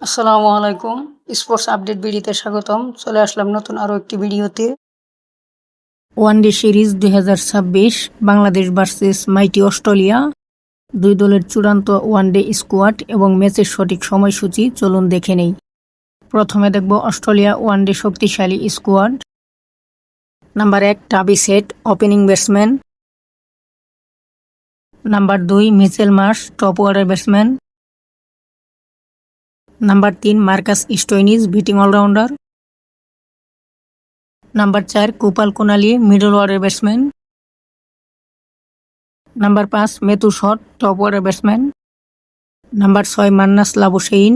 আসসালামু আলাইকুম। Sports update ভিডিওতে স্বাগতম। চলে আসলাম নতুন আরও একটি ভিডিওতে। One day series 2026 Bangladesh versus mighty Australia. দুই দলের চূড়ান্ত ওয়ানডে স্কোয়াড এবং ম্যাচের সঠিক সময়সূচি চলুন দেখে নেই। প্রথমে দেখব অস্ট্রেলিয়া ওয়ানডে শক্তিশালী স্কোয়াড। নাম্বার 1 টাবি Head, opening batsman. Number 2 Mitchell Marsh, top order batsman. Number 3 Marcus Stoinis, batting allrounder. Number 4 Cooper Connolly, middle order batsman. Number 5 Matthew Short, top order batsman. Number 6 Marnus Labuschagne,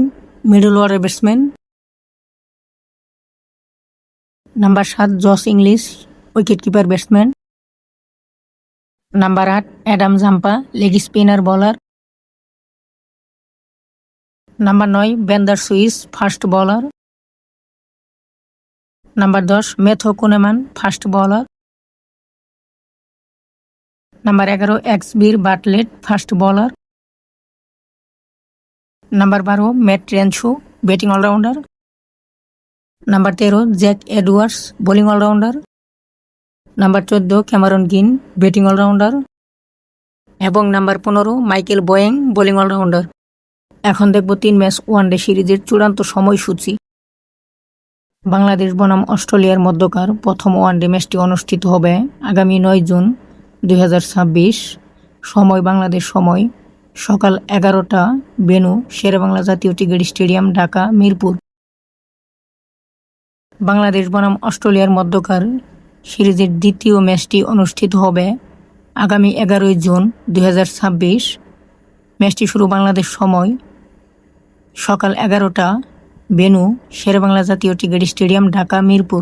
middle order batsman. Number 7 Josh Inglis, wicket keeper batsman. Number 8 Adam Zampa, leg spinner bowler. Number 9 Ben Dwarshuis, fast bowler. Number 10 মেথো Kuhnemann, fast bowler. Number 11 Xavier Bartlett, fast bowler. Number 12 Matt Renshaw, batting allrounder. Number 13 Jack Edwards, bowling allrounder. Number 14 Cameron Green, batting allrounder. এবং number 15 Michael বোয়েং, bowling allrounder. এখন দেখব 3 match one day সিরিজের চূড়ান্ত সময়সূচি। বাংলাদেশ বনাম অস্ট্রেলিয়ার মধ্যকার প্রথম ওয়ানডে ম্যাচটি অনুষ্ঠিত হবে আগামী 9 জুন 2026। সময় বাংলাদেশ সময় সকাল 11টা। ভেন্যু শেরেবাংলা জাতীয় ক্রিকেট স্টেডিয়াম, ঢাকা মিরপুর। বাংলাদেশ বনাম অস্ট্রেলিয়ার মধ্যকার সিরিজের দ্বিতীয় ম্যাচটি অনুষ্ঠিত হবে আগামী 11 জুন 2026। ম্যাচটি শুরু বাংলাদেশ সময় সকাল 11টা। ভেন্যু শেরেবাংলা জাতীয় ক্রিকেট স্টেডিয়াম, ঢাকা মিরপুর।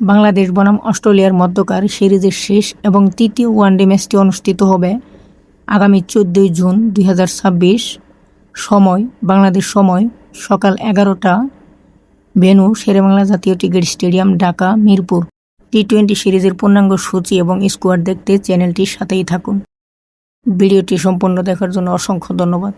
বাংলাদেশ বনাম অস্ট্রেলিয়ার মধ্যকার সিরিজের শেষ এবং তৃতীয় ওয়ানডে ম্যাচটি অনুষ্ঠিত হবে আগামী 14 জুন 2026। সময় বাংলাদেশ সময় সকাল 11টা। ভেন্যু শেরেবাংলা জাতীয় ক্রিকেট স্টেডিয়াম, ঢাকা মিরপুর। টি-20 সিরিজের পূর্ণাঙ্গ সূচি এবং স্কোয়াড দেখতে চ্যানেলটির সাথেই থাকুন। ভিডিওটি সম্পূর্ণ দেখার জন্য অসংখ্য ধন্যবাদ।